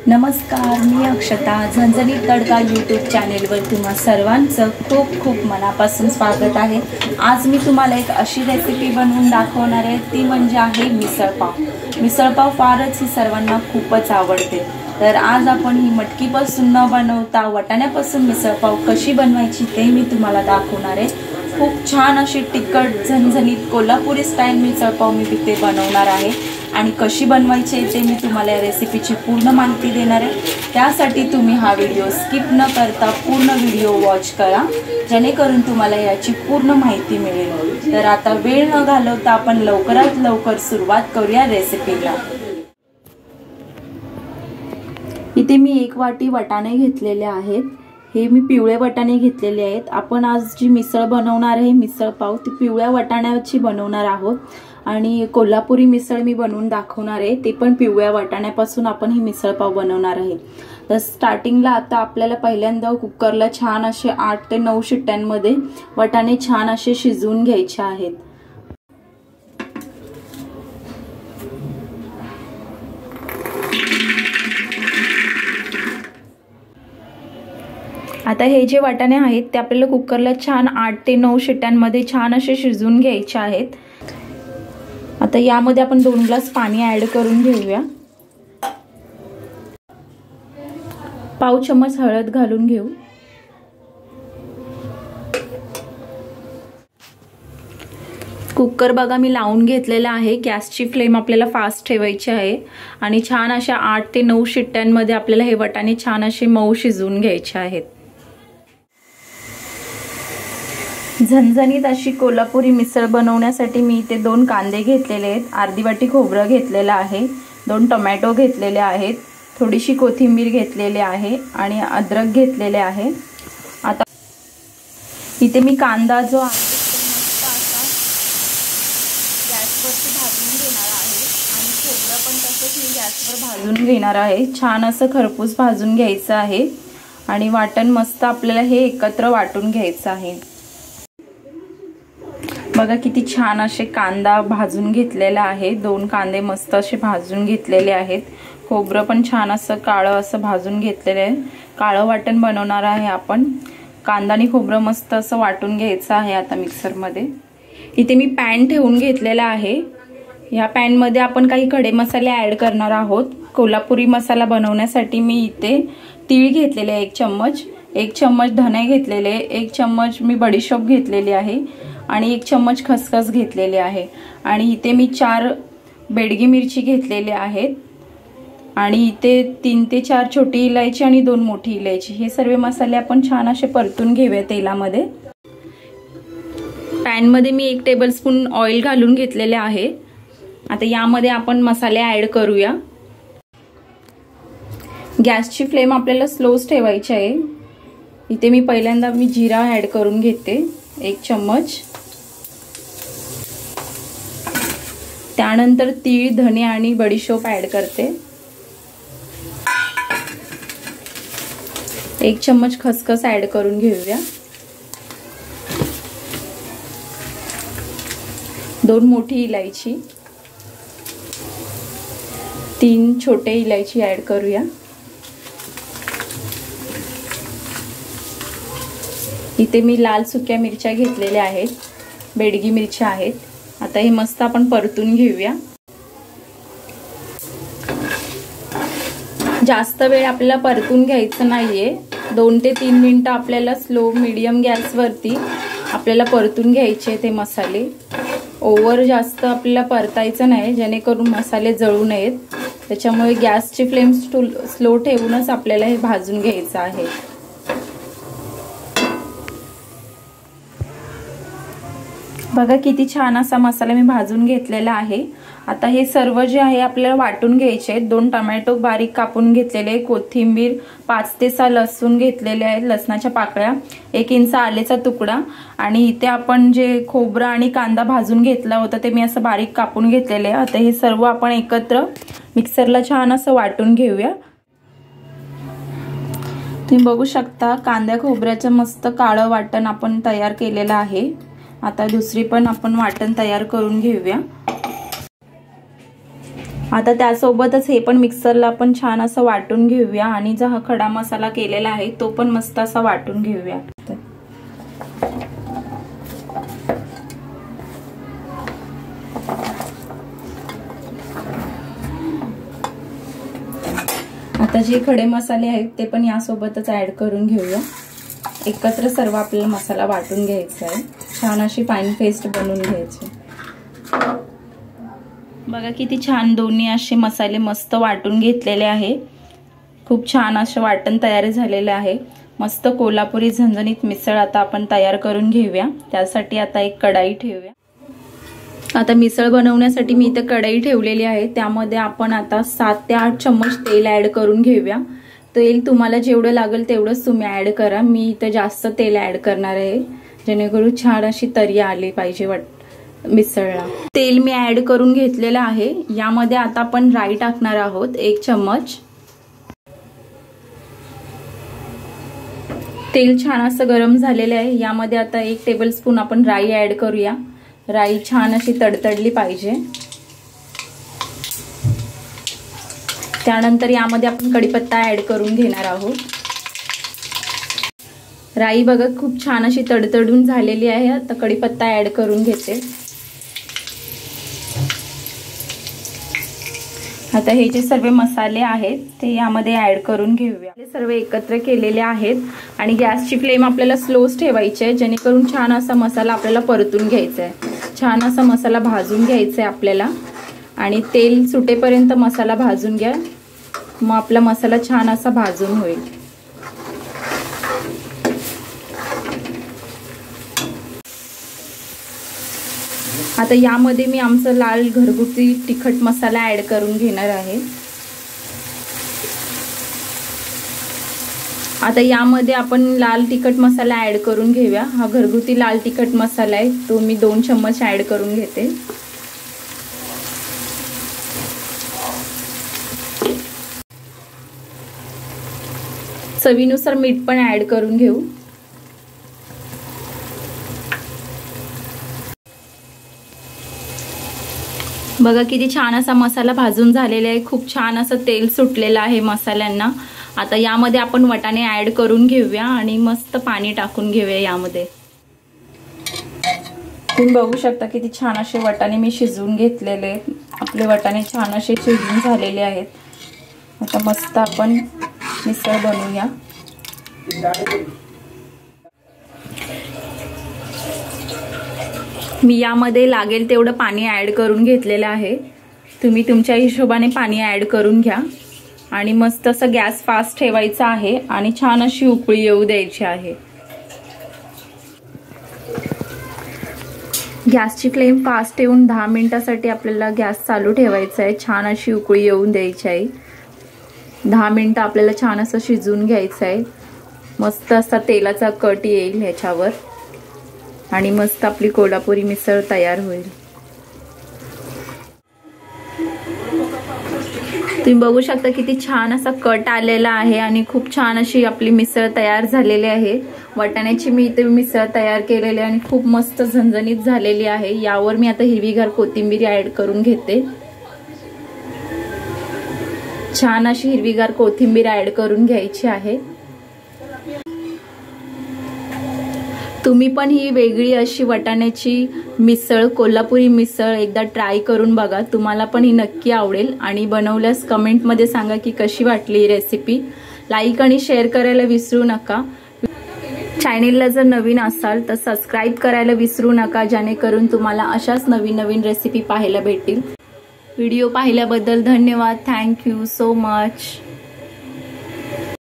नमस्कार, मी अक्षता. झणझणीत तडका यूट्यूब चॅनेलवर तुम्हा सर्वांचं खूप खूप मनापासून स्वागत आहे. आज मी तुम्हाला एक अशी रेसिपी बनवून दाखवणार आहे, ती म्हणजे आहे मिसळपाव. मिसळपाव फारच ही सर्वांना खूपच आवडते. तर आज आपण ही मटकीपासून न बनवता वाटाण्यापासून मिसळपाव कशी बनवायची ते मी तुम्हाला दाखवणार आहे. खूप छान अशी तिखट झणझणीत कोल्हापुरी स्टाईल मिसळपाव मी तिथे बनवणार आहे आणि कशी बनवायची ते मी तुम्हाला या रेसिपीची पूर्ण माहिती देणार आहे. त्यासाठी तुम्ही हा व्हिडिओ स्किप न करता पूर्ण व्हिडिओ वॉच करा, जेणेकरून तुम्हाला याची पूर्ण माहिती मिळेल. तर आता वेळ न घालवता आपण लवकरात लवकर सुरुवात करूया रेसिपीला. इथे मी 1 वाटी वाटाणे घेतलेले आहेत. हे मी पिवळे वाटाणे घेतलेले आहेत. आपण आज जी मिसळ बनवणार आहे मिसळपाव ती पिवळ्या वाटाण्याची बनवणार आहोत आणि कोल्हापुरी मिसळ मी बनवून दाखवणार आहे, ते पण पिवळ्या वाटाण्यापासून आपण ही मिसळपाव बनवणार आहे. तर स्टार्टिंगला आता आपल्याला पहिल्यांदा कुकरला छान असे 8 ते 9 शिट्ट्यांमध्ये वाटाणे छान असे शिजवून घ्यायचे आहेत. आता हे जे वाटाणे आहेत ते आपल्याला कुकरला छान 8 ते 9 शिट्ट्यांमध्ये छान असे शिजवून घ्यायचे आहेत. आता यामध्ये आपण 2 ग्लास पाणी ऍड करून घेऊया. पाव चमच हळद घालून घेऊ. कुकर बघा मी लावून घेतलेला आहे. गॅसची फ्लेम आपल्याला फास्ट ठेवायची आहे आणि छान अशा 8 ते 9 शिट्ट्यांमध्ये आपल्याला हे वाटाणे छान असे मऊ शिजवून घ्यायचे आहेत. झणझणीत अशी कोल्हापुरी मिसळ बनवण्यासाठी मी इथे 2 कांदे घेतलेले आहेत, अर्धी वाटी खोबरं घेतलेलं आहे, 2 टोमॅटो घेतलेले आहेत, थोडीशी कोथिंबीर घेतलेली आहे आणि अद्रक घेतलेले आहे. आता इथे मी कांदा जो आहे मस्त असा गॅसवरती भाजून घेणार आहे आणि खोबरं पण तसंच मी गॅसवर भाजून घेणार आहे. छान असं खरपूस भाजून घ्यायचं आहे आणि वाटण मस्त आपल्याला हे एकत्र वाटून घ्यायचं आहे. बघा किती छान असे कांदा भाजून घेतलेला आहे. 2 कांदे मस्त असे भाजून घेतलेले आहेत. खोबरं पण छान असं काळं असं भाजून घेतलेलं आहे. काळं वाटण बनवणार आहे आपण. कांदा आणि खोबरं मस्त असं वाटून घ्यायचं आहे आता मिक्सरमध्ये. इथे मी पॅन ठेवून घेतलेला आहे. या पॅनमध्ये आपण काही खडे मसाले ऍड करणार आहोत. कोल्हापुरी मसाला बनवण्यासाठी मी इथे तीळ घेतलेले 1 चम्मच, 1 चम्मच धणे घेतलेले, 1 चम्मच मी बडीशोप घेतलेली आहे आणि 1 चम्मच खसखस घेतलेले आहे आणि इथे मी 4 बेडगी मिरची घेतलेले आहेत आणि इथे 3 ते 4 छोटी इलायची आणि 2 मोठी इलायची. हे सर्व मसाले आपण छान असे परतून घेऊया तेलामध्ये. पॅन मध्ये मी 1 टेबलस्पून ऑइल घालून घेतलेले आहे. आता यामध्ये आपण मसाले ऍड करूया. गॅसची फ्लेम आपल्याला स्लोच ठेवायची आहे. इथे मी पहिल्यांदा जिरा ऍड करून घेते 1 चम्मच. त्यानंतर तीळ, धणे आणि बडीशोप ऍड करते. 1 चम्मच खसखस ऍड करून घेऊया. 2 मोठी इलायची, 3 छोटे इलायची ऍड करूया. इथे मी लाल सुक्या मिरच्या घेतलेल्या आहेत, बेडगी मिरच्या आहेत. आता हे मस्त आपण परतून घेऊया. जास्त वेळ आपल्याला परतून घ्यायचं नाहीये. 2 ते 3 मिनिटं आपल्याला स्लो मीडियम गॅसवरती आपल्याला परतून घ्यायचे ते मसाले. ओव्हर जास्त आपल्याला परतायचं नाही, जेणेकरून मसाले जळू नयेत. त्याच्यामुळे गॅसची फ्लेम स्लो ठेवूनच आपल्याला हे भाजून घ्यायचं आहे. बघा किती छान असा मसाला मी भाजून घेतलेला आहे. आता हे सर्व जे आहे आपल्याला वाटून घ्यायचे आहेत. 2 टोमॅटो बारीक कापून घेतलेले, कोथिंबीर 5 ते 6 लसूण घेतलेले आहेत, लसणाच्या पाकळ्या, 1 इंच आलेचा तुकडा आणि इथे आपण जे खोबरं आणि कांदा भाजून घेतला होता ते मी असं बारीक कापून घेतलेले आहे. आता हे सर्व आपण एकत्र मिक्सरला छान असं वाटून घेऊया. तुम्ही बघू शकता कांद्या खोबऱ्याचं मस्त काळं वाटण आपण तयार केलेलं आहे. आता दुसरी पण आपण वाटण तयार करून घेऊया. आता त्यासोबतच हे पण मिक्सरला आपण छान असं वाटून घेऊया आणि जो हा खडा मसाला केलेला आहे तो पण मस्त असा वाटून घेऊया। आता जे खडे मसाले आहेत ते पण यासोबतच ऍड करून घेऊया। एकत्र सर्व आपल्याला मसाला वाटून घ्यायचा आहे, छान अशी फाईन पेस्ट बनवून घ्यायची। बघा किती छान दोन्ही असे मसाले मस्त वाटून घेतलेले आहे। खूप छान असं वाटण तयार झालेले आहे। मस्त कोल्हापुरी झणझणीत मिसळ आता आपण तयार करून घेऊया। त्यासाठी आता एक कढाई ठेवूया। आता मिसळ बनवण्यासाठी मी इथे कढई ठेवलेली आहे, त्यामध्ये आपण आता 7 ते 8 चम्मच तेल ऍड करून घेऊया। तेल तुम्हाला जेवढं लागेल तेवढंच तुम्ही ऍड करा। मी इथे जास्त तेल ऍड करणार आहे जेणेकरून छान अशी तरी आली पाहिजे मिसळला। तेल मी ऍड करून घेतलेलं आहे। यामध्ये आता आपण राई टाकणार आहोत 1 चम्मच। तेल छान असं गरम झालेलं आहे, यामध्ये आता 1 टेबलस्पून आपण राई ऍड करूया। राई छान अशी तडतडली पाहिजे। त्यानंतर यामध्ये आपण कढीपत्ता ऍड करून घेणार आहोत। राई बघा खूप छान अशी तडतडून झालेली आहे। आता कढीपत्ता ऍड करून घेते। आता हे जे सर्व मसाले आहेत ते यामध्ये ऍड करून घेऊया। हे सर्व एकत्र केलेले आहेत आणि गॅसची फ्लेम आपल्याला स्लोच ठेवायची आहे जेणेकरून छान असा मसाला आपल्याला परतून घ्यायचा आहे। छान असा मसाला भाजून घ्यायचा आहे आपल्याला आणि तेल सुटेपर्यंत मसाला भाजून घ्या, मग आपला मसाला छान असा भाजून होईल। आता यामध्ये मी आमचा लाल घरगुती तिखट मसाला ऍड करून घेणार आहे। आता यामध्ये आपण लाल तिखट मसाला ऍड करून घेऊया। हा घरगुती लाल तिखट मसाला आहे, तो मी 2 चम्मच ऍड करून घेते। चवीनुसार मीठ पण ऍड करून घेऊ। बघा किती छान असा मसाला भाजून झालेला आहे। खूप छान असं तेल सुटलेलं आहे मसाल्यांना। आता यामध्ये आपण वाटाणे ऍड करून घेऊया आणि मस्त पाणी टाकून घेऊया यामध्ये। तुम्ही बघू शकता किती छान असे वाटाणे मी शिजवून घेतलेले आहेत। आपले वाटाणे छान असे शिजून झालेले आहेत। आता मस्त आपण मिसळ बनवूया। मी यामध्ये लागेल तेवढं पाणी ऍड करून घेतलेलं आहे। तुम्ही तुमच्या हिशोबाने पाणी ऍड करून घ्या आणि मस्त असं गॅस फास्ट ठेवायचा आहे आणि छान अशी उकळी येऊ द्यायची आहे। गॅसची फ्लेम फास्ट ठेवून 10 मिनिटासाठी आपल्याला गॅस चालू ठेवायचा आहे। छान अशी उकळी येऊन द्यायची आहे। 10 मिनिटं आपल्याला छान असं शिजवून घ्यायचं आहे। मस्त असा तेलाचा कट येईल ह्याच्यावर आणि मस्त आपली कोल्हापुरी मिसळ तयार होईल। तुम्ही बघू शकता किती छान असा कट आलेला आहे आणि खूप छान अशी आपली मिसळ तयार झालेली आहे। वाटाण्याची मी इथे मिसळ तयार केलेली आणि खूप मस्त झणझणीत झालेली आहे। यावर मी आता हिरवीगार कोथिंबीर ऍड करून घेते। छान अशी हिरवीगार कोथिंबीर ऍड करून घ्यायची आहे। तुम्ही पण ही वेगळी अशी वाटाण्याची मिसळ कोल्हापुरी मिसळ एकदा ट्राय करून बघा। तुम्हाला पण ही नक्की आवडेल आणि बनवल्यास कमेंटमध्ये सांगा की कशी वाटली ही रेसिपी। लाईक आणि शेअर करायला विसरू नका। चॅनेलला जर नवीन असाल तर सबस्क्राईब करायला विसरू नका जेणेकरून तुम्हाला अशाच नवीन नवीन रेसिपी पाहायला भेटतील। व्हिडिओ पाहिल्याबद्दल धन्यवाद। Thank you so much.